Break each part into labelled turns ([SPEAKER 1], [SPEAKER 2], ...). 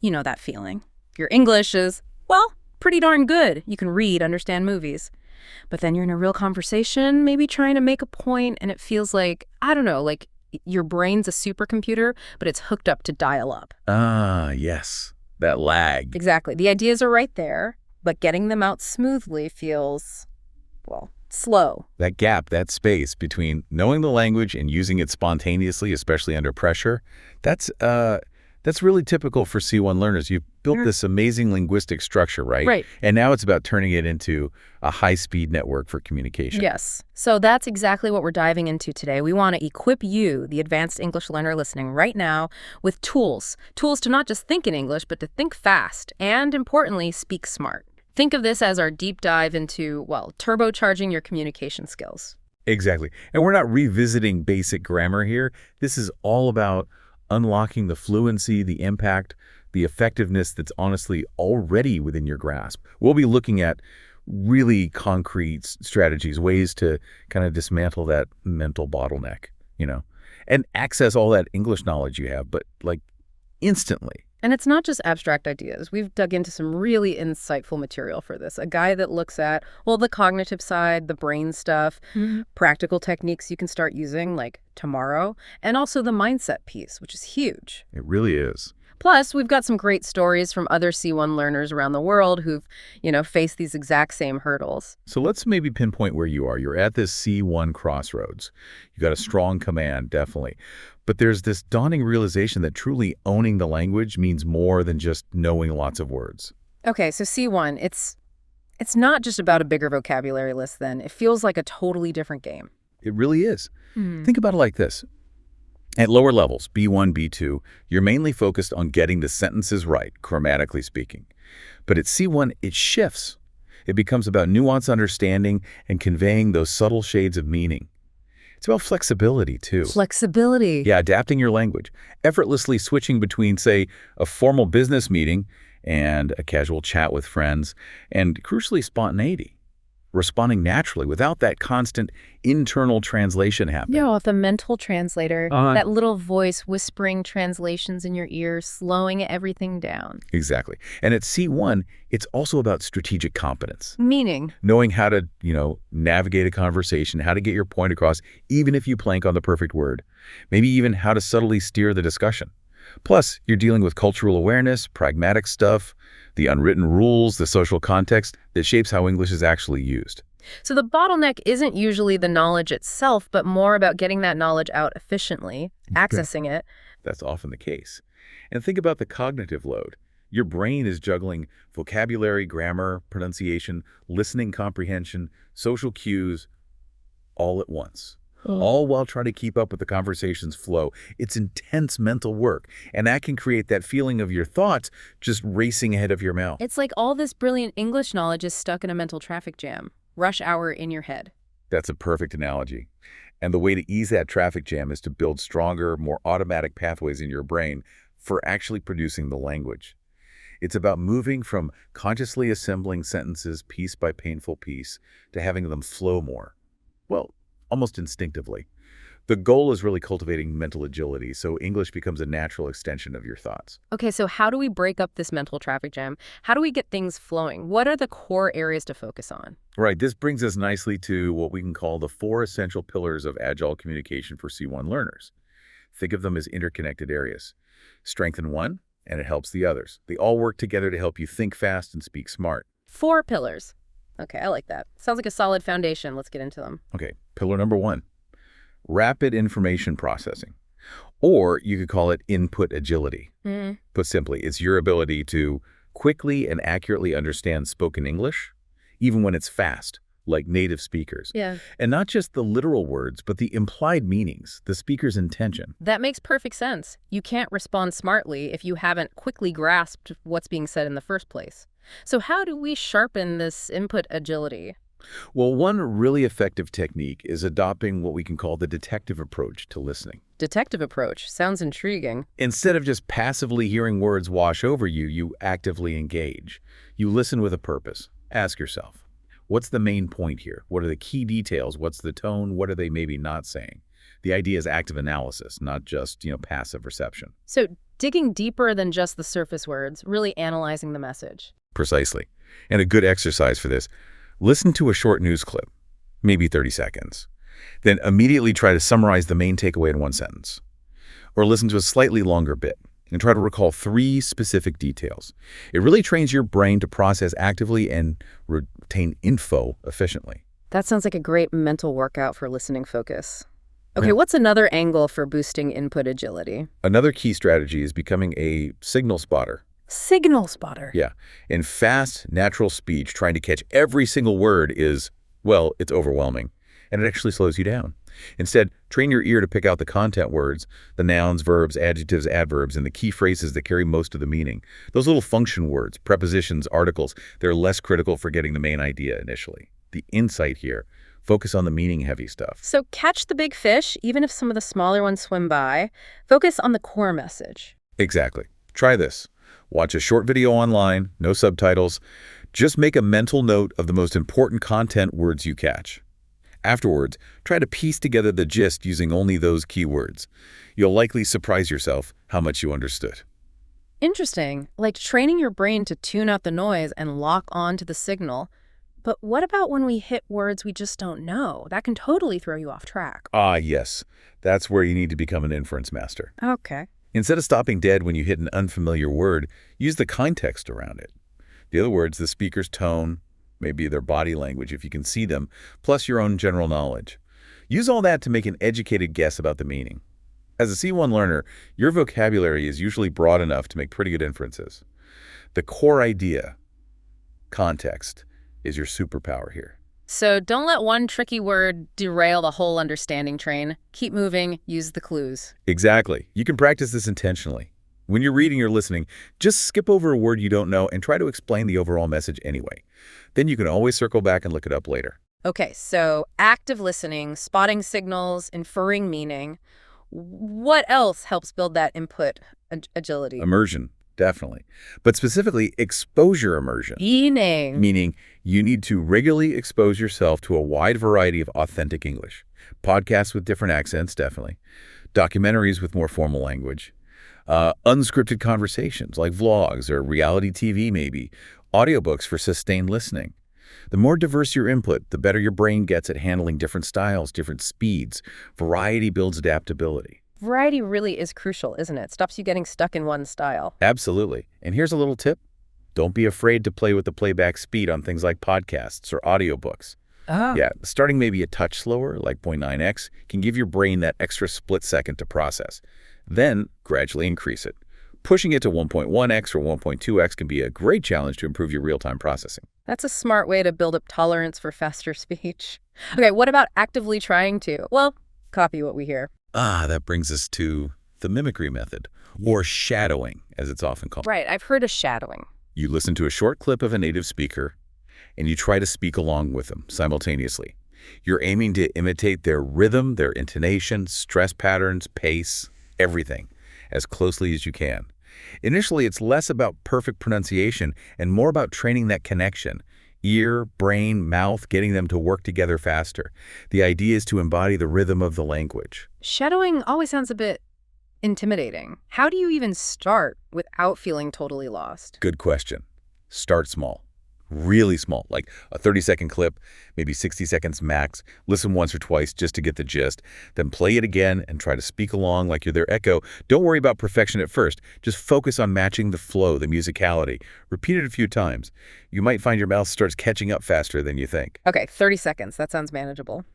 [SPEAKER 1] You know that feeling. Your English is, well, pretty darn good. You can read, understand movies. But then you're in a real conversation, maybe trying to make a point, and it feels like, I don't know, like your brain's a supercomputer, but it's hooked up to dial up.
[SPEAKER 2] Ah, yes. That lag.
[SPEAKER 1] Exactly. The ideas are right there, but getting them out smoothly feels, well, slow.
[SPEAKER 2] That gap, that space between knowing the language and using it spontaneously, especially under pressure, that's really typical for C1 learners. You've built this amazing linguistic structure, right?
[SPEAKER 1] Right.
[SPEAKER 2] And now it's about turning it into a high-speed network for communication.
[SPEAKER 1] Yes. So that's exactly what we're diving into today. We want to equip you, the advanced English learner listening right now, with tools. Tools to not just think in English, but to think fast and, importantly, speak smart. Think of this as our deep dive into, well, turbocharging your communication skills.
[SPEAKER 2] Exactly. And we're not revisiting basic grammar here. This is all about unlocking the fluency, the impact, the effectiveness that's honestly already within your grasp. We'll be looking at really concrete strategies, ways to kind of dismantle that mental bottleneck, and access all that English knowledge you have, but like instantly.
[SPEAKER 1] And it's not just abstract ideas. We've dug into some really insightful material for this. A guide that looks at, well, the cognitive side, the brain stuff, practical techniques you can start using, like tomorrow, and also the mindset piece, which is huge.
[SPEAKER 2] It really is.
[SPEAKER 1] Plus, we've got some great stories from other C1 learners around the world who've, faced these exact same hurdles.
[SPEAKER 2] So let's maybe pinpoint where you are. You're at this C1 crossroads. You got a strong command, definitely. But there's this dawning realization that truly owning the language means more than just knowing lots of words.
[SPEAKER 1] Okay, so C1, it's not just about a bigger vocabulary list then. It feels like a totally different game.
[SPEAKER 2] It really is. Think about it like this. At lower levels, B1, B2, you're mainly focused on getting the sentences right, grammatically speaking. But at C1, it shifts. It becomes about nuanced understanding and conveying those subtle shades of meaning. It's about flexibility, too.
[SPEAKER 1] Flexibility.
[SPEAKER 2] Yeah, adapting your language, effortlessly switching between, say, a formal business meeting and a casual chat with friends, and crucially, spontaneity. Responding naturally without that constant internal translation happening.
[SPEAKER 1] Yeah, the mental translator, that little voice whispering translations in your ear, slowing everything down.
[SPEAKER 2] Exactly. And at C1, it's also about strategic competence.
[SPEAKER 1] Meaning?
[SPEAKER 2] Knowing how to, navigate a conversation, how to get your point across, even if you blank on the perfect word. Maybe even how to subtly steer the discussion. Plus, you're dealing with cultural awareness, pragmatic stuff, the unwritten rules, the social context that shapes how English is actually used.
[SPEAKER 1] So the bottleneck isn't usually the knowledge itself, but more about getting that knowledge out efficiently, accessing it.
[SPEAKER 2] That's often the case. And think about the cognitive load. Your brain is juggling vocabulary, grammar, pronunciation, listening comprehension, social cues, all at once. All while trying to keep up with the conversation's flow. It's intense mental work, and that can create that feeling of your thoughts just racing ahead of your mouth.
[SPEAKER 1] It's like all this brilliant English knowledge is stuck in a mental traffic jam. Rush hour in your head.
[SPEAKER 2] That's a perfect analogy. And the way to ease that traffic jam is to build stronger, more automatic pathways in your brain for actually producing the language. It's about moving from consciously assembling sentences piece by painful piece to having them flow more. Well, almost instinctively. The goal is really cultivating mental agility, so English becomes a natural extension of your thoughts.
[SPEAKER 1] Okay, so how do we break up this mental traffic jam? How do we get things flowing? What are the core areas to focus on?
[SPEAKER 2] Right, this brings us nicely to what we can call the 4 essential pillars of agile communication for C1 learners. Think of them as interconnected areas. Strengthen one, and it helps the others. They all work together to help you think fast and speak smart.
[SPEAKER 1] 4 pillars. Okay, I like that. Sounds like a solid foundation. Let's get into them.
[SPEAKER 2] Okay, pillar number 1, rapid information processing. Or you could call it input agility. Put simply, it's your ability to quickly and accurately understand spoken English, even when it's fast, like native speakers.
[SPEAKER 1] Yeah.
[SPEAKER 2] And not just the literal words, but the implied meanings, the speaker's intention.
[SPEAKER 1] That makes perfect sense. You can't respond smartly if you haven't quickly grasped what's being said in the first place. So how do we sharpen this input agility?
[SPEAKER 2] Well, one really effective technique is adopting what we can call the detective approach to listening.
[SPEAKER 1] Detective approach. Sounds intriguing.
[SPEAKER 2] Instead of just passively hearing words wash over you, you actively engage. You listen with a purpose. Ask yourself, what's the main point here? What are the key details? What's the tone? What are they maybe not saying? The idea is active analysis, not just, passive reception.
[SPEAKER 1] So digging deeper than just the surface words, really analyzing the message.
[SPEAKER 2] Precisely. And a good exercise for this, listen to a short news clip, maybe 30 seconds. Then immediately try to summarize the main takeaway in one sentence. Or listen to a slightly longer bit and try to recall 3 specific details. It really trains your brain to process actively and retain info efficiently.
[SPEAKER 1] That sounds like a great mental workout for listening focus. Okay,
[SPEAKER 2] Yeah.
[SPEAKER 1] what's another angle for boosting input agility?
[SPEAKER 2] Another key strategy is becoming a signal spotter.
[SPEAKER 1] Signal spotter.
[SPEAKER 2] Yeah. In fast, natural speech, trying to catch every single word is, well, it's overwhelming, and it actually slows you down. Instead, train your ear to pick out the content words, the nouns, verbs, adjectives, adverbs, and the key phrases that carry most of the meaning. Those little function words, prepositions, articles, they're less critical for getting the main idea initially. The insight here, focus on the meaning-heavy stuff.
[SPEAKER 1] So catch the big fish, even if some of the smaller ones swim by. Focus on the core message.
[SPEAKER 2] Exactly. Try this. Watch a short video online, no subtitles. Just make a mental note of the most important content words you catch. Afterwards, try to piece together the gist using only those keywords. You'll likely surprise yourself how much you understood.
[SPEAKER 1] Interesting, like training your brain to tune out the noise and lock on to the signal. But what about when we hit words we just don't know? That can totally throw you off track.
[SPEAKER 2] Ah, yes. That's where you need to become an inference master.
[SPEAKER 1] Okay.
[SPEAKER 2] Instead of stopping dead when you hit an unfamiliar word, use the context around it. The other words, the speaker's tone, maybe their body language if you can see them, plus your own general knowledge. Use all that to make an educated guess about the meaning. As a C1 learner, your vocabulary is usually broad enough to make pretty good inferences. The core idea, context, is your superpower here.
[SPEAKER 1] So don't let one tricky word derail the whole understanding train. Keep moving, use the clues.
[SPEAKER 2] Exactly. You can practice this intentionally. When you're reading or listening, just skip over a word you don't know and try to explain the overall message anyway. Then you can always circle back and look it up later.
[SPEAKER 1] Okay, so active listening, spotting signals, inferring meaning. What else helps build that input agility?
[SPEAKER 2] Immersion, definitely. But specifically, exposure immersion. Meaning you need to regularly expose yourself to a wide variety of authentic English. Podcasts with different accents, definitely. Documentaries with more formal language. Unscripted conversations like vlogs or reality TV maybe. Audiobooks for sustained listening. The more diverse your input, the better your brain gets at handling different styles, different speeds. Variety builds adaptability.
[SPEAKER 1] Variety really is crucial, isn't it? Stops you getting stuck in one style.
[SPEAKER 2] Absolutely. And here's a little tip. Don't be afraid to play with the playback speed on things like podcasts or audiobooks. Yeah, starting maybe a touch slower, like 0.9x, can give your brain that extra split second to process. Then gradually increase it. Pushing it to 1.1x or 1.2x can be a great challenge to improve your real-time processing.
[SPEAKER 1] That's a smart way to build up tolerance for faster speech. Okay, what about actively trying to? Well, copy what we hear.
[SPEAKER 2] That brings us to the mimicry method, or shadowing, as it's often called.
[SPEAKER 1] Right, I've heard of shadowing.
[SPEAKER 2] You listen to a short clip of a native speaker, and you try to speak along with them simultaneously. You're aiming to imitate their rhythm, their intonation, stress patterns, pace, everything, as closely as you can. Initially, it's less about perfect pronunciation and more about training that connection. Ear, brain, mouth, getting them to work together faster. The idea is to embody the rhythm of the language.
[SPEAKER 1] Shadowing always sounds a bit intimidating. How do you even start without feeling totally lost?
[SPEAKER 2] Good question. Start small. Really small, like a 30-second clip, maybe 60 seconds max. Listen once or twice just to get the gist. Then play it again and try to speak along like you're their echo. Don't worry about perfection at first. Just focus on matching the flow, the musicality. Repeat it a few times. You might find your mouth starts catching up faster than you think.
[SPEAKER 1] Okay, 30 seconds. That sounds manageable.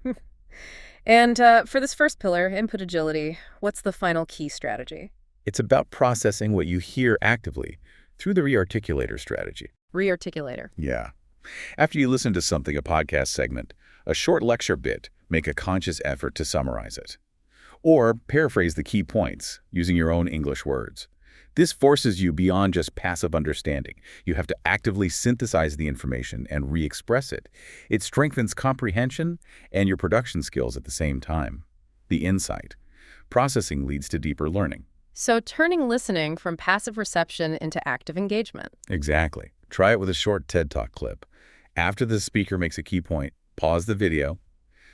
[SPEAKER 1] And for this first pillar, input agility, what's the final key strategy?
[SPEAKER 2] It's about processing what you hear actively through the rearticulator strategy.
[SPEAKER 1] Rearticulator.
[SPEAKER 2] Yeah. After you listen to something, a podcast segment, a short lecture bit, make a conscious effort to summarize it. Or paraphrase the key points using your own English words. This forces you beyond just passive understanding. You have to actively synthesize the information and re-express it. It strengthens comprehension and your production skills at the same time. The insight. Processing leads to deeper learning.
[SPEAKER 1] So turning listening from passive reception into active engagement.
[SPEAKER 2] Exactly. Try it with a short TED Talk clip. After the speaker makes a key point, pause the video,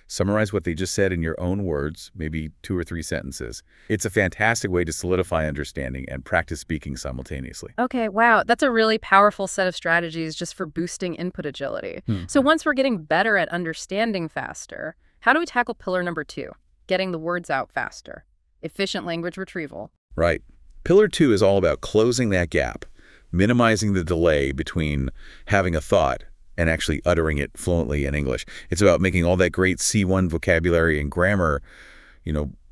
[SPEAKER 2] Summarize what they just said in your own words, maybe 2 or 3 sentences. It's a fantastic way to solidify understanding and practice speaking simultaneously.
[SPEAKER 1] Okay, wow, that's a really powerful set of strategies just for boosting input agility. So once we're getting better at understanding faster, how do we tackle pillar number 2, getting the words out faster? Efficient language retrieval.
[SPEAKER 2] Right. Pillar 2 is all about closing that gap, minimizing the delay between having a thought and actually uttering it fluently in English. It's about making all that great C1 vocabulary and grammar,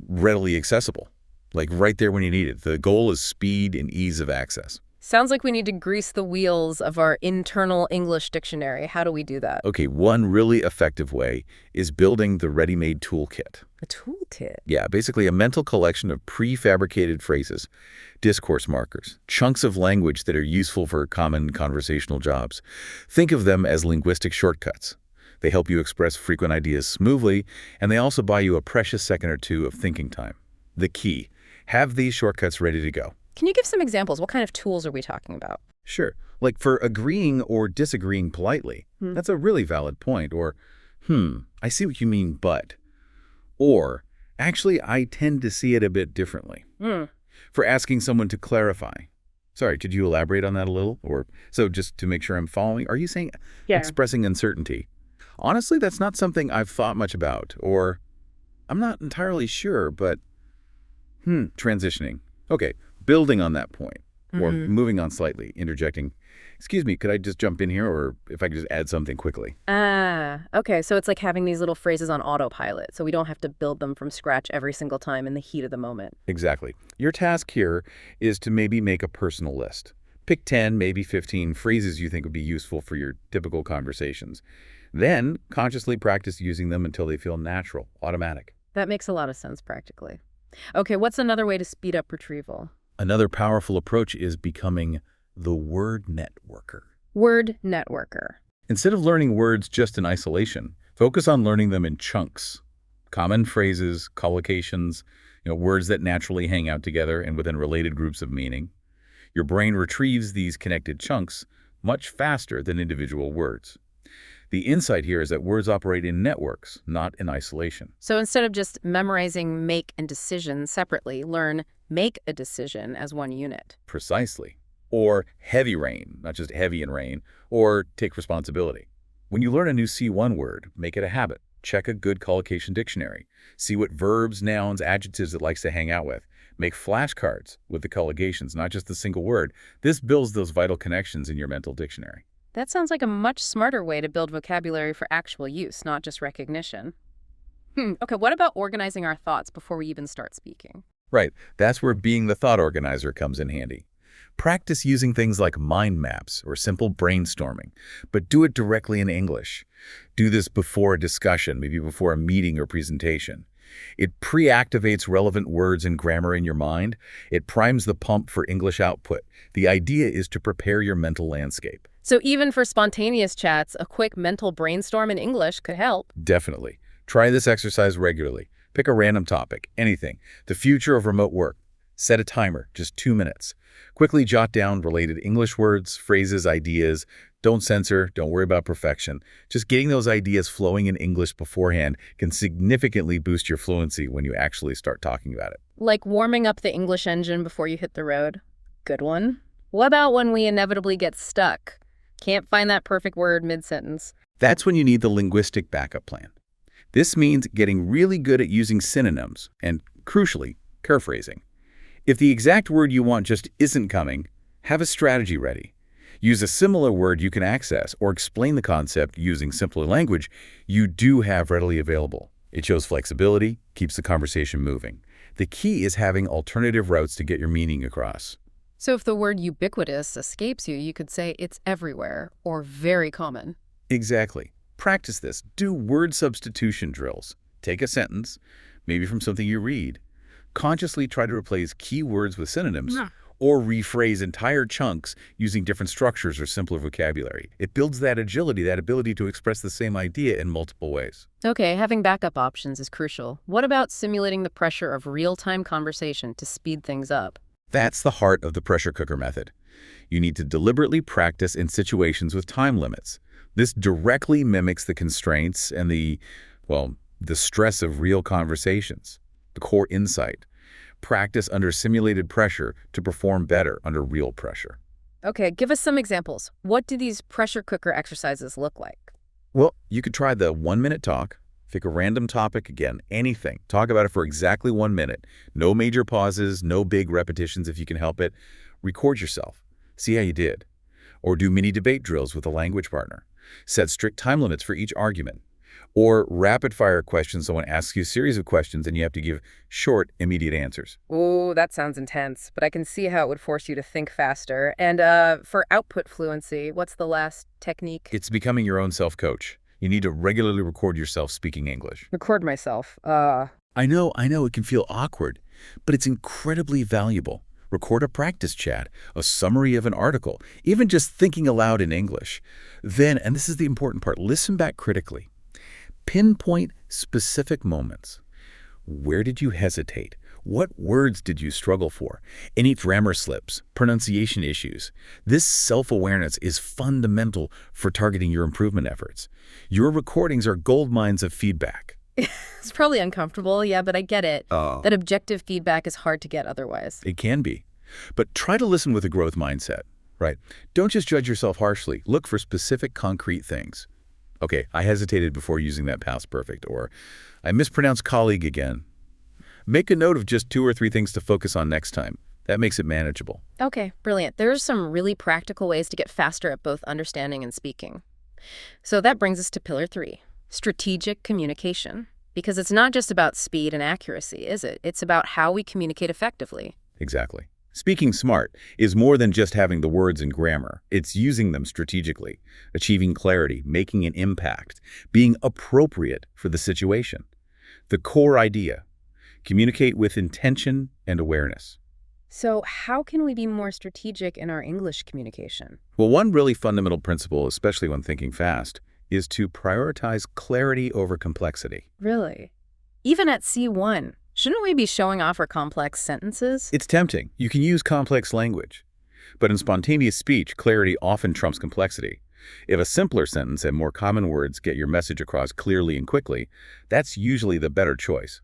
[SPEAKER 2] readily accessible, like right there when you need it. The goal is speed and ease of access.
[SPEAKER 1] Sounds like we need to grease the wheels of our internal English dictionary. How do we do that?
[SPEAKER 2] Okay, one really effective way is building the ready-made toolkit.
[SPEAKER 1] A toolkit?
[SPEAKER 2] Yeah, basically a mental collection of prefabricated phrases, discourse markers, chunks of language that are useful for common conversational jobs. Think of them as linguistic shortcuts. They help you express frequent ideas smoothly, and they also buy you a precious second or two of thinking time. The key, have these shortcuts ready to go.
[SPEAKER 1] Can you give some examples? What kind of tools are we talking about?
[SPEAKER 2] Sure, like for agreeing or disagreeing politely. That's a really valid point. Or, I see what you mean, but. Or, actually, I tend to see it a bit differently. For asking someone to clarify. Sorry, could you elaborate on that a little? Or, so just to make sure I'm following, are you saying expressing uncertainty? Honestly, that's not something I've thought much about. Or, I'm not entirely sure, but, transitioning. Okay, building on that point. Or moving on slightly, interjecting. Excuse me, could I just jump in here? Or if I could just add something quickly.
[SPEAKER 1] Okay, so it's like having these little phrases on autopilot, so we don't have to build them from scratch every single time in the heat of the moment.
[SPEAKER 2] Exactly. Your task here is to maybe make a personal list. Pick 10, maybe 15 phrases you think would be useful for your typical conversations. Then consciously practice using them until they feel natural, automatic.
[SPEAKER 1] That makes a lot of sense practically. Okay, what's another way to speed up retrieval?
[SPEAKER 2] Another powerful approach is becoming the word networker.
[SPEAKER 1] Word networker.
[SPEAKER 2] Instead of learning words just in isolation, focus on learning them in chunks. Common phrases, collocations, words that naturally hang out together and within related groups of meaning. Your brain retrieves these connected chunks much faster than individual words. The insight here is that words operate in networks, not in isolation.
[SPEAKER 1] So instead of just memorizing make and decision separately, learn make a decision as one unit.
[SPEAKER 2] Precisely. Or heavy rain, not just heavy in rain, or take responsibility. When you learn a new C1 word, make it a habit. Check a good collocation dictionary. See what verbs, nouns, adjectives it likes to hang out with. Make flashcards with the collocations, not just the single word. This builds those vital connections in your mental dictionary.
[SPEAKER 1] That sounds like a much smarter way to build vocabulary for actual use, not just recognition. Okay, what about organizing our thoughts before we even start speaking?
[SPEAKER 2] Right, that's where being the thought organizer comes in handy. Practice using things like mind maps or simple brainstorming, but do it directly in English. Do this before a discussion, maybe before a meeting or presentation. It pre-activates relevant words and grammar in your mind. It primes the pump for English output. The idea is to prepare your mental landscape.
[SPEAKER 1] So even for spontaneous chats, a quick mental brainstorm in English could help.
[SPEAKER 2] Definitely. Try this exercise regularly. Pick a random topic, anything. The future of remote work. Set a timer, just 2 minutes. Quickly jot down related English words, phrases, ideas. Don't censor, don't worry about perfection. Just getting those ideas flowing in English beforehand can significantly boost your fluency when you actually start talking about it.
[SPEAKER 1] Like warming up the English engine before you hit the road. Good one. What about when we inevitably get stuck? Can't find that perfect word mid-sentence.
[SPEAKER 2] That's when you need the linguistic backup plan. This means getting really good at using synonyms and, crucially, paraphrasing. If the exact word you want just isn't coming, have a strategy ready. Use a similar word you can access or explain the concept using simpler language you do have readily available. It shows flexibility, keeps the conversation moving. The key is having alternative routes to get your meaning across.
[SPEAKER 1] So if the word ubiquitous escapes you, you could say it's everywhere or very common.
[SPEAKER 2] Exactly. Practice this. Do word substitution drills. Take a sentence, maybe from something you read. Consciously try to replace key words with synonyms or rephrase entire chunks using different structures or simpler vocabulary. It builds that agility, that ability to express the same idea in multiple ways.
[SPEAKER 1] Okay, having backup options is crucial. What about simulating the pressure of real-time conversation to speed things up?
[SPEAKER 2] That's the heart of the pressure cooker method. You need to deliberately practice in situations with time limits. This directly mimics the constraints and the the stress of real conversations, the core insight. Practice under simulated pressure to perform better under real pressure.
[SPEAKER 1] Okay, give us some examples. What do these pressure cooker exercises look like?
[SPEAKER 2] Well, you could try the 1-minute talk. Pick a random topic, again, anything. Talk about it for exactly 1 minute. No major pauses, no big repetitions if you can help it. Record yourself. See how you did. Or do mini debate drills with a language partner. Set strict time limits for each argument. Or rapid-fire questions. Someone asks you a series of questions and you have to give short, immediate answers.
[SPEAKER 1] Oh, that sounds intense, but I can see how it would force you to think faster. And for output fluency, what's the last technique?
[SPEAKER 2] It's becoming your own self-coach. You need to regularly record yourself speaking English.
[SPEAKER 1] Record myself.
[SPEAKER 2] I know, it can feel awkward, but it's incredibly valuable. Record a practice chat, a summary of an article, even just thinking aloud in English. Then, and this is the important part, listen back critically. Pinpoint specific moments. Where did you hesitate? What words did you struggle for? Any grammar slips, pronunciation issues? This self-awareness is fundamental for targeting your improvement efforts. Your recordings are gold mines of feedback.
[SPEAKER 1] It's probably uncomfortable, yeah, but I get it. That objective feedback is hard to get otherwise.
[SPEAKER 2] It can be. But try to listen with a growth mindset, right? Don't just judge yourself harshly. Look for specific, concrete things. Okay, I hesitated before using that past perfect, or I mispronounced colleague again. Make a note of just 2 or 3 things to focus on next time. That makes it manageable.
[SPEAKER 1] Okay, brilliant. There's some really practical ways to get faster at both understanding and speaking. So that brings us to pillar 3, strategic communication. Because it's not just about speed and accuracy, is it? It's about how we communicate effectively.
[SPEAKER 2] Exactly. Speaking smart is more than just having the words and grammar. It's using them strategically, achieving clarity, making an impact, being appropriate for the situation. The core idea: communicate with intention and awareness.
[SPEAKER 1] So how can we be more strategic in our English communication?
[SPEAKER 2] Well, one really fundamental principle, especially when thinking fast, is to prioritize clarity over complexity.
[SPEAKER 1] Really? Even at C1, shouldn't we be showing off our complex sentences?
[SPEAKER 2] It's tempting. You can use complex language. But in spontaneous speech, clarity often trumps complexity. If a simpler sentence and more common words get your message across clearly and quickly, that's usually the better choice.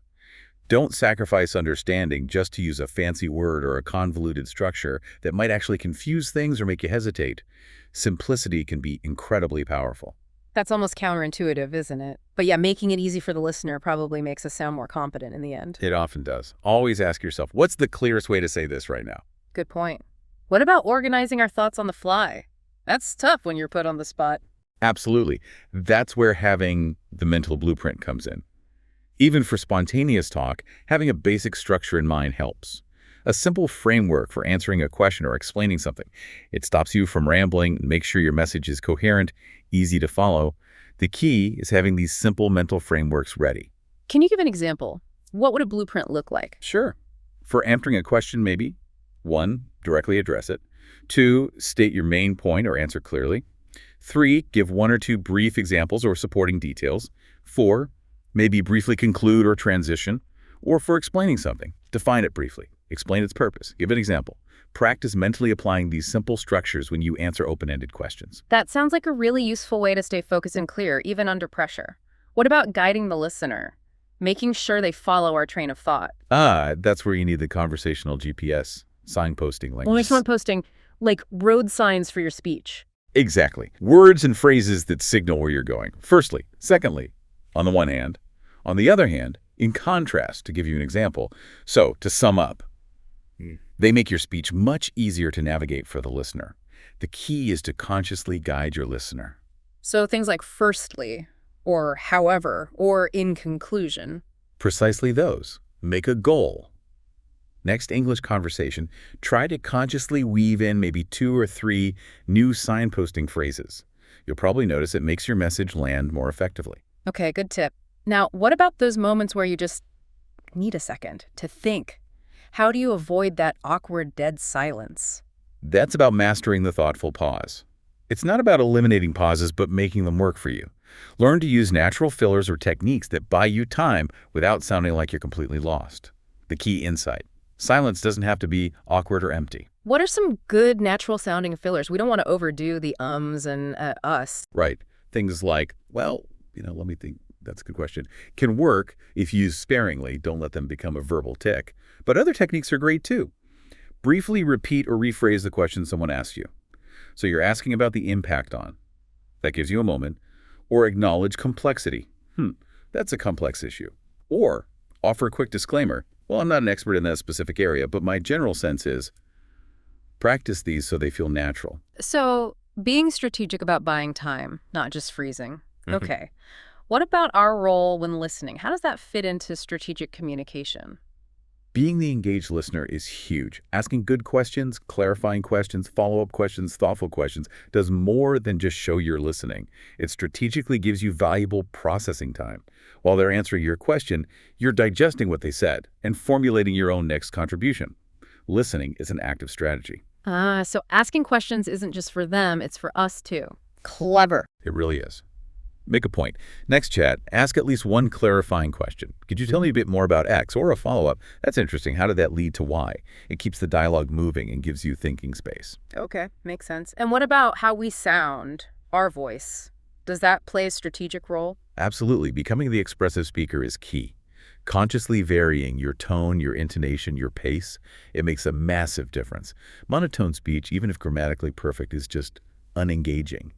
[SPEAKER 2] Don't sacrifice understanding just to use a fancy word or a convoluted structure that might actually confuse things or make you hesitate. Simplicity can be incredibly powerful.
[SPEAKER 1] That's almost counterintuitive, isn't it? But yeah, making it easy for the listener probably makes us sound more competent in the end.
[SPEAKER 2] It often does. Always ask yourself, what's the clearest way to say this right now?
[SPEAKER 1] Good point. What about organizing our thoughts on the fly? That's tough when you're put on the spot.
[SPEAKER 2] Absolutely. That's where having the mental blueprint comes in. Even for spontaneous talk, having a basic structure in mind helps. A simple framework for answering a question or explaining something. It stops you from rambling and makes sure your message is coherent, easy to follow. The key is having these simple mental frameworks ready.
[SPEAKER 1] Can you give an example? What would a blueprint look like?
[SPEAKER 2] Sure. For answering a question, maybe 1, directly address it. 2, state your main point or answer clearly. 3, give 1 or 2 brief examples or supporting details. 4, maybe briefly conclude or transition. Or for explaining something, define it briefly. Explain its purpose. Give an example. Practice mentally applying these simple structures when you answer open-ended questions.
[SPEAKER 1] That sounds like a really useful way to stay focused and clear, even under pressure. What about guiding the listener? Making sure they follow our train of thought.
[SPEAKER 2] That's where you need the conversational GPS, signposting language.
[SPEAKER 1] Well, there's signposting, like road signs for your speech.
[SPEAKER 2] Exactly. Words and phrases that signal where you're going. Firstly. Secondly, on the one hand. On the other hand, in contrast, to give you an example. So, to sum up, they make your speech much easier to navigate for the listener. The key is to consciously guide your listener.
[SPEAKER 1] So things like firstly, or however, or in conclusion.
[SPEAKER 2] Precisely those. Make a goal. Next English conversation, try to consciously weave in maybe 2 or 3 new signposting phrases. You'll probably notice it makes your message land more effectively.
[SPEAKER 1] Okay, good tip. Now, what about those moments where you just need a second to think? How do you avoid that awkward dead silence?
[SPEAKER 2] That's about mastering the thoughtful pause. It's not about eliminating pauses, but making them work for you. Learn to use natural fillers or techniques that buy you time without sounding like you're completely lost. The key insight: silence doesn't have to be awkward or empty.
[SPEAKER 1] What are some good natural-sounding fillers? We don't want to overdo the ums and us.
[SPEAKER 2] Right. Things like, well, let me think. that's a good question, can work if used sparingly. Don't let them become a verbal tick. But other techniques are great too. Briefly repeat or rephrase the question someone asks you. So you're asking about the impact on. That gives you a moment. Or acknowledge complexity. That's a complex issue. Or offer a quick disclaimer. Well, I'm not an expert in that specific area, but my general sense is practice these so they feel natural.
[SPEAKER 1] So being strategic about buying time, not just freezing. Okay. What about our role when listening? How does that fit into strategic communication?
[SPEAKER 2] Being the engaged listener is huge. Asking good questions, clarifying questions, follow-up questions, thoughtful questions does more than just show you're listening. It strategically gives you valuable processing time. While they're answering your question, you're digesting what they said and formulating your own next contribution. Listening is an active strategy.
[SPEAKER 1] So asking questions isn't just for them, it's for us too. Clever.
[SPEAKER 2] It really is. Make a point. Next chat, ask at least one clarifying question. Could you tell me a bit more about X? Or a follow-up. That's interesting. How did that lead to Y? It keeps the dialogue moving and gives you thinking space.
[SPEAKER 1] Okay, makes sense. And what about how we sound, our voice? Does that play a strategic role?
[SPEAKER 2] Absolutely. Becoming the expressive speaker is key. Consciously varying your tone, your intonation, your pace, it makes a massive difference. Monotone speech, even if grammatically perfect, is just unengaging.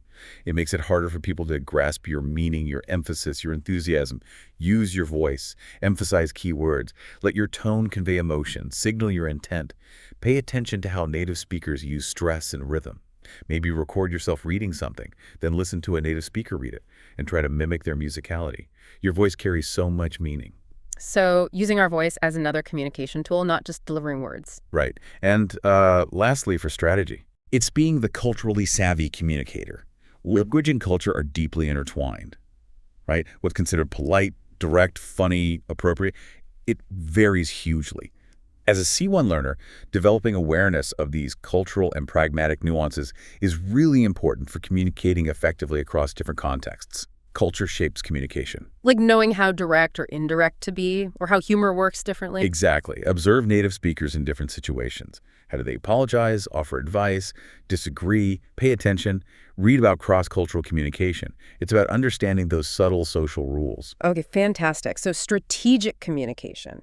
[SPEAKER 2] It makes it harder for people to grasp your meaning, your emphasis, your enthusiasm. Use your voice. Emphasize key words. Let your tone convey emotion. Signal your intent. Pay attention to how native speakers use stress and rhythm. Maybe record yourself reading something, then listen to a native speaker read it, and try to mimic their musicality. Your voice carries so much meaning.
[SPEAKER 1] So using our voice as another communication tool, not just delivering words.
[SPEAKER 2] Right. And lastly, for strategy, it's being the culturally savvy communicator. Language and culture are deeply intertwined, right? What's considered polite, direct, funny, appropriate, it varies hugely. As a C1 learner, developing awareness of these cultural and pragmatic nuances is really important for communicating effectively across different contexts. Culture shapes communication.
[SPEAKER 1] Like knowing how direct or indirect to be, or how humor works differently?
[SPEAKER 2] Exactly. Observe native speakers in different situations. How do they apologize, offer advice, disagree, pay attention, read about cross-cultural communication. It's about understanding those subtle social rules.
[SPEAKER 1] Okay, fantastic. So strategic communication.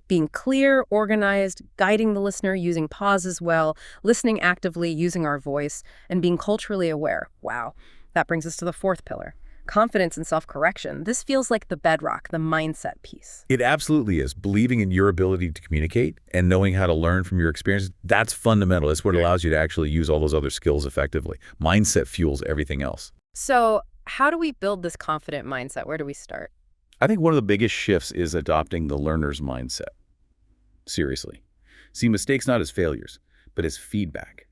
[SPEAKER 1] Being clear, organized, guiding the listener, using pauses well, listening actively, using our voice, and being culturally aware. Wow. That brings us to the fourth pillar. Confidence and self-correction. This feels like the bedrock, the mindset piece.
[SPEAKER 2] It absolutely is. Believing in your ability to communicate and knowing how to learn from your experiences, that's fundamental. It's what allows you to actually use all those other skills effectively. Mindset fuels everything else.
[SPEAKER 1] So how do we build this confident mindset? Where do we start?
[SPEAKER 2] I think one of the biggest shifts is adopting the learner's mindset. Seriously. See mistakes not as failures, but as feedback,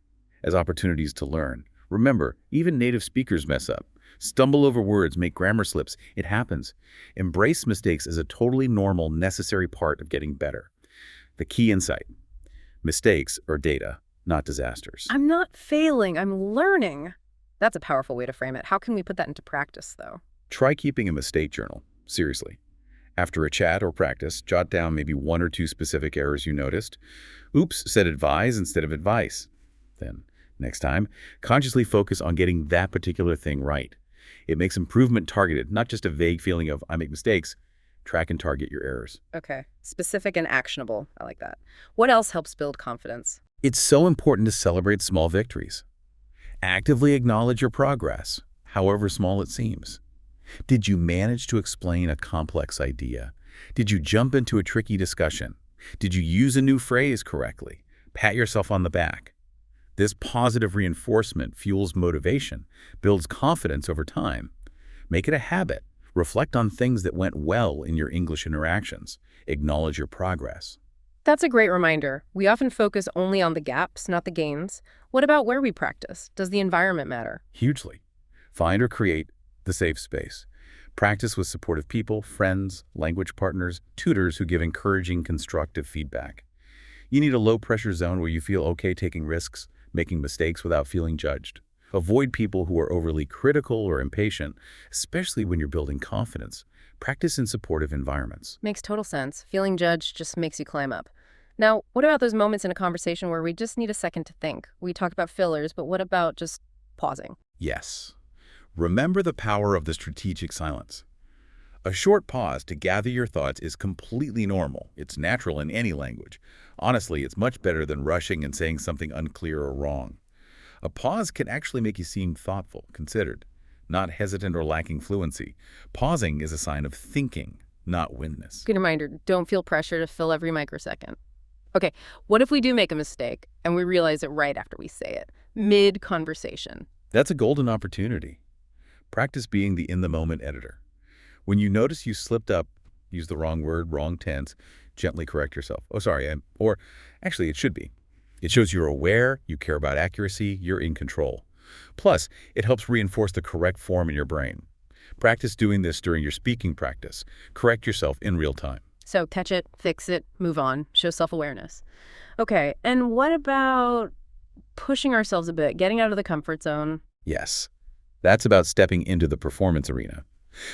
[SPEAKER 2] as opportunities to learn. Remember, even native speakers mess up. Stumble over words, make grammar slips. It happens. Embrace mistakes as a totally normal, necessary part of getting better. The key insight: mistakes are data, not disasters.
[SPEAKER 1] I'm not failing, I'm learning. That's a powerful way to frame it. How can we put that into practice, though?
[SPEAKER 2] Try keeping a mistake journal. Seriously. After a chat or practice, jot down maybe 1 or 2 specific errors you noticed. Oops, said advise instead of advice. Then, next time, consciously focus on getting that particular thing right. It makes improvement targeted, not just a vague feeling of, I make mistakes. Track and target your errors.
[SPEAKER 1] Okay. Specific and actionable. I like that. What else helps build confidence?
[SPEAKER 2] It's so important to celebrate small victories. Actively acknowledge your progress, however small it seems. Did you manage to explain a complex idea? Did you jump into a tricky discussion? Did you use a new phrase correctly? Pat yourself on the back. This positive reinforcement fuels motivation, builds confidence over time. Make it a habit. Reflect on things that went well in your English interactions. Acknowledge your progress.
[SPEAKER 1] That's a great reminder. We often focus only on the gaps, not the gains. What about where we practice? Does the environment matter?
[SPEAKER 2] Hugely. Find or create the safe space. Practice with supportive people, friends, language partners, tutors who give encouraging, constructive feedback. You need a low-pressure zone where you feel okay taking risks, making mistakes without feeling judged. Avoid people who are overly critical or impatient, especially when you're building confidence. Practice in supportive environments.
[SPEAKER 1] Makes total sense. Feeling judged just makes you climb up. Now, what about those moments in a conversation where we just need a second to think? We talk about fillers, but what about just pausing?
[SPEAKER 2] Yes. Remember the power of the strategic silence. A short pause to gather your thoughts is completely normal. It's natural in any language. Honestly, it's much better than rushing and saying something unclear or wrong. A pause can actually make you seem thoughtful, considered, not hesitant or lacking fluency. Pausing is a sign of thinking, not witness.
[SPEAKER 1] Good reminder, don't feel pressure to fill every microsecond. Okay, what if we do make a mistake and we realize it right after we say it, mid-conversation?
[SPEAKER 2] That's a golden opportunity. Practice being the in-the-moment editor. When you notice you slipped up, use the wrong word, wrong tense, gently correct yourself. Oh, sorry, or actually it should be. It shows you're aware, you care about accuracy, you're in control. Plus, it helps reinforce the correct form in your brain. Practice doing this during your speaking practice. Correct yourself in real time.
[SPEAKER 1] So catch it, fix it, move on, show self-awareness. Okay, and what about pushing ourselves a bit, getting out of the comfort zone?
[SPEAKER 2] Yes, that's about stepping into the performance arena.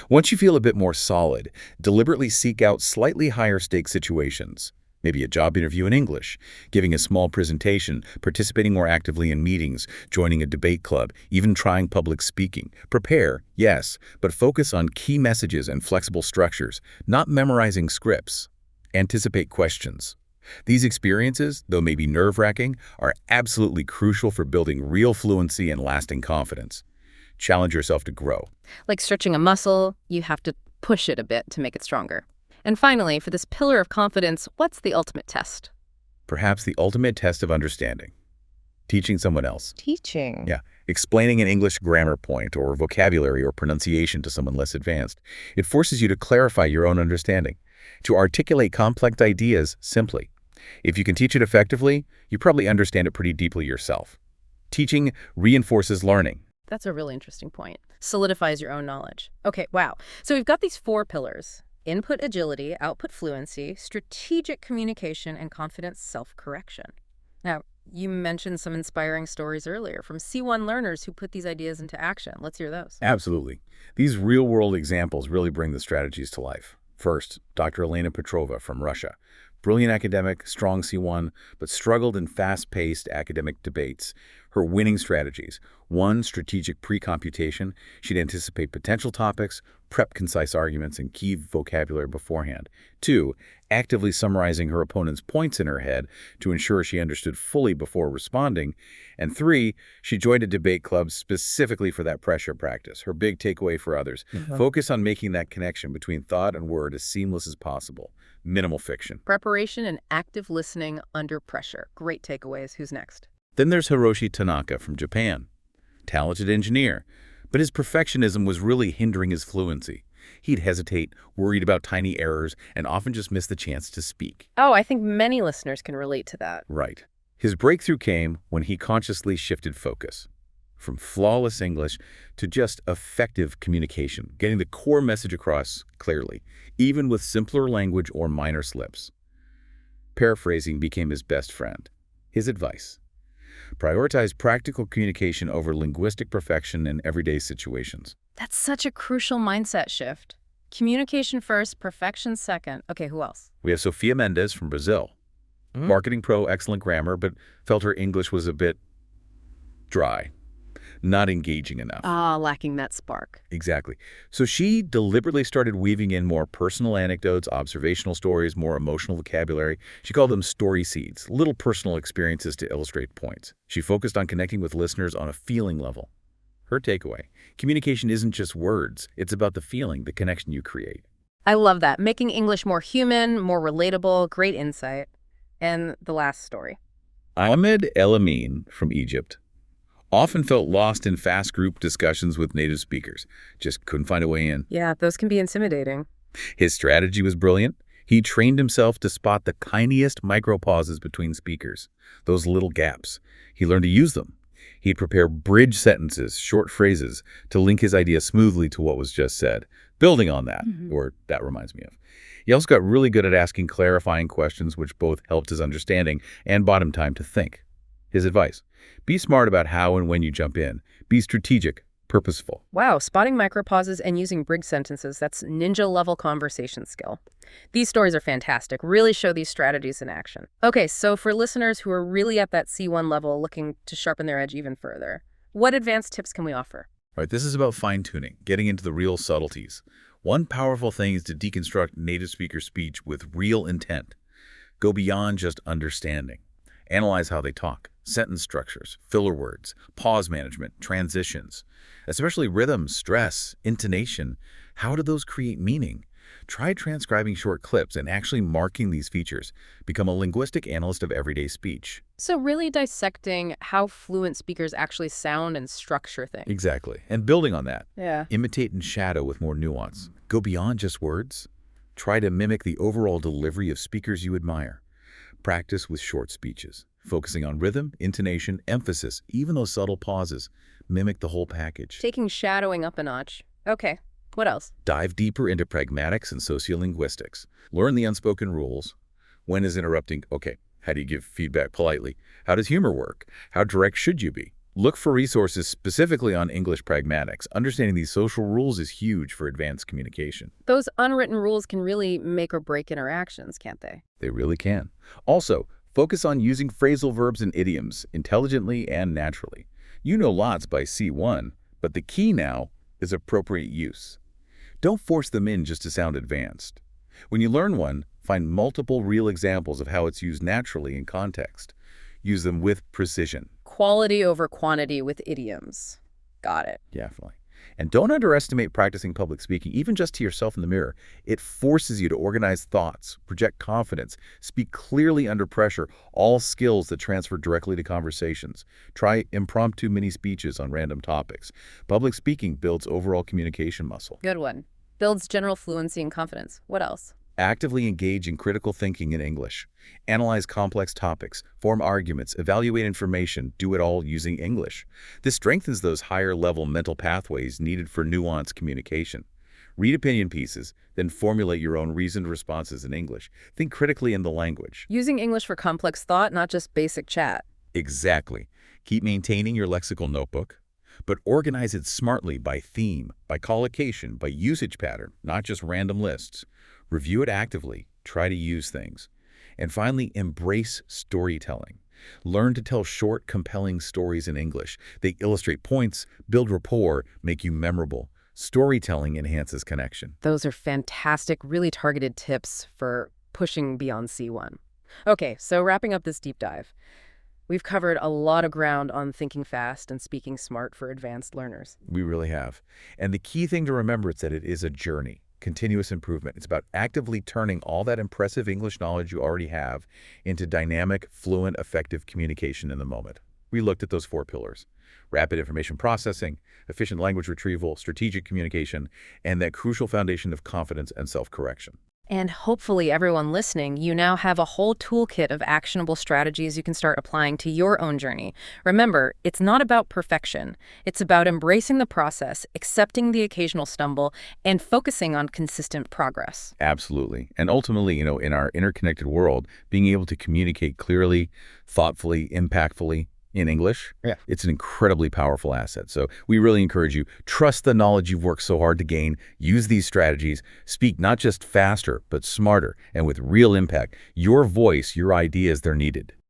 [SPEAKER 2] Once you feel a bit more solid, deliberately seek out slightly higher stakes situations. Maybe a job interview in English, giving a small presentation, participating more actively in meetings, joining a debate club, even trying public speaking. Prepare, yes, but focus on key messages and flexible structures, not memorizing scripts. Anticipate questions. These experiences, though maybe nerve-wracking, are absolutely crucial for building real fluency and lasting confidence. Challenge yourself to grow.
[SPEAKER 1] Like stretching a muscle, you have to push it a bit to make it stronger. And finally, for this pillar of confidence, what's the ultimate test?
[SPEAKER 2] Perhaps the ultimate test of understanding. Teaching someone else.
[SPEAKER 1] Teaching.
[SPEAKER 2] Yeah, explaining an English grammar point or vocabulary or pronunciation to someone less advanced. It forces you to clarify your own understanding, to articulate complex ideas simply. If you can teach it effectively, you probably understand it pretty deeply yourself. Teaching reinforces learning.
[SPEAKER 1] That's a really interesting point. Solidifies your own knowledge. Okay, wow. So we've got these 4 pillars: input agility, output fluency, strategic communication, and confident self-correction. Now, you mentioned some inspiring stories earlier from C1 learners who put these ideas into action. Let's hear those.
[SPEAKER 2] Absolutely. These real-world examples really bring the strategies to life. First, Dr. Elena Petrova from Russia. Brilliant academic, strong C1, but struggled in fast-paced academic debates. Her winning strategies: 1, strategic pre-computation. She'd anticipate potential topics, prep concise arguments, and key vocabulary beforehand. 2, actively summarizing her opponent's points in her head to ensure she understood fully before responding. And 3, she joined a debate club specifically for that pressure practice. Her big takeaway for others: focus on making that connection between thought and word as seamless as possible. Minimal fiction.
[SPEAKER 1] Preparation and active listening under pressure. Great takeaways. Who's next?
[SPEAKER 2] Then there's Hiroshi Tanaka from Japan. Talented engineer, but his perfectionism was really hindering his fluency. He'd hesitate, worried about tiny errors, and often just miss the chance to speak.
[SPEAKER 1] Oh, I think many listeners can relate to that.
[SPEAKER 2] Right. His breakthrough came when he consciously shifted focus from flawless English to just effective communication, getting the core message across clearly, even with simpler language or minor slips. Paraphrasing became his best friend. His advice: prioritize practical communication over linguistic perfection in everyday situations.
[SPEAKER 1] That's such a crucial mindset shift. Communication first, perfection second. Okay, who else?
[SPEAKER 2] We have Sofia Mendes from Brazil. Marketing pro, excellent grammar, but felt her English was a bit dry, not engaging enough.
[SPEAKER 1] Lacking that spark.
[SPEAKER 2] Exactly. So she deliberately started weaving in more personal anecdotes, observational stories, more emotional vocabulary. She called them story seeds, little personal experiences to illustrate points. She focused on connecting with listeners on a feeling level. Her takeaway: communication isn't just words. It's about the feeling, the connection you create.
[SPEAKER 1] I love that. Making English more human, more relatable, great insight. And the last story.
[SPEAKER 2] Ahmed El Amin from Egypt often felt lost in fast group discussions with native speakers. Just couldn't find a way in.
[SPEAKER 1] Yeah, those can be intimidating.
[SPEAKER 2] His strategy was brilliant. He trained himself to spot the tiniest micro-pauses between speakers, those little gaps. He learned to use them. He'd prepare bridge sentences, short phrases, to link his idea smoothly to what was just said, building on that, or that reminds me of. He also got really good at asking clarifying questions, which both helped his understanding and bought him time to think. His advice: be smart about how and when you jump in. Be strategic, purposeful.
[SPEAKER 1] Wow, spotting micropauses and using bridge sentences, that's ninja-level conversation skill. These stories are fantastic, really show these strategies in action. Okay, so for listeners who are really at that C1 level looking to sharpen their edge even further, what advanced tips can we offer?
[SPEAKER 2] All right, this is about fine-tuning, getting into the real subtleties. One powerful thing is to deconstruct native speaker speech with real intent. Go beyond just understanding. Analyze how they talk, sentence structures, filler words, pause management, transitions, especially rhythm, stress, intonation. How do those create meaning? Try transcribing short clips and actually marking these features. Become a linguistic analyst of everyday speech.
[SPEAKER 1] So really dissecting how fluent speakers actually sound and structure things.
[SPEAKER 2] Exactly. And building on that,
[SPEAKER 1] Yeah.
[SPEAKER 2] imitate and shadow with more nuance. Go beyond just words. Try to mimic the overall delivery of speakers you admire. Practice with short speeches, focusing on rhythm, intonation, emphasis, even those subtle pauses. Mimic the whole package.
[SPEAKER 1] Taking shadowing up a notch. Okay. What else?
[SPEAKER 2] Dive deeper into pragmatics and sociolinguistics. Learn the unspoken rules. When is interrupting? Okay, how do you give feedback politely? How does humor work? How direct should you be? Look for resources specifically on English pragmatics. Understanding these social rules is huge for advanced communication.
[SPEAKER 1] Those unwritten rules can really make or break interactions, can't they?
[SPEAKER 2] They really can. Also, focus on using phrasal verbs and idioms intelligently and naturally. You know lots by C1, but the key now is appropriate use. Don't force them in just to sound advanced. When you learn one, find multiple real examples of how it's used naturally in context. Use them with precision.
[SPEAKER 1] Quality over quantity with idioms. Got it.
[SPEAKER 2] Definitely. And don't underestimate practicing public speaking, even just to yourself in the mirror. It forces you to organize thoughts, project confidence, speak clearly under pressure, all skills that transfer directly to conversations. Try impromptu mini speeches on random topics. Public speaking builds overall communication muscle.
[SPEAKER 1] Good one. Builds general fluency and confidence. What else?
[SPEAKER 2] Actively engage in critical thinking in English. Analyze complex topics, form arguments, evaluate information, do it all using English. This strengthens those higher-level mental pathways needed for nuanced communication. Read opinion pieces, then formulate your own reasoned responses in English. Think critically in the language.
[SPEAKER 1] Using English for complex thought, not just basic chat.
[SPEAKER 2] Exactly. Keep maintaining your lexical notebook, but organize it smartly by theme, by collocation, by usage pattern, not just random lists. Review it actively. Try to use things. And finally, embrace storytelling. Learn to tell short, compelling stories in English. They illustrate points, build rapport, make you memorable. Storytelling enhances connection.
[SPEAKER 1] Those are fantastic, really targeted tips for pushing beyond C1. Okay, so wrapping up this deep dive. We've covered a lot of ground on thinking fast and speaking smart for advanced learners.
[SPEAKER 2] We really have. And the key thing to remember is that it is a journey. Continuous improvement. It's about actively turning all that impressive English knowledge you already have into dynamic, fluent, effective communication in the moment. We looked at those 4 pillars: rapid information processing, efficient language retrieval, strategic communication, and that crucial foundation of confidence and self-correction.
[SPEAKER 1] And hopefully everyone listening, you now have a whole toolkit of actionable strategies you can start applying to your own journey. Remember, it's not about perfection. It's about embracing the process, accepting the occasional stumble, and focusing on consistent progress.
[SPEAKER 2] Absolutely. And ultimately, in our interconnected world, being able to communicate clearly, thoughtfully, impactfully, in English, it's an incredibly powerful asset. So we really encourage you, trust the knowledge you've worked so hard to gain, use these strategies, speak not just faster, but smarter, and with real impact. Your voice, your ideas, they're needed.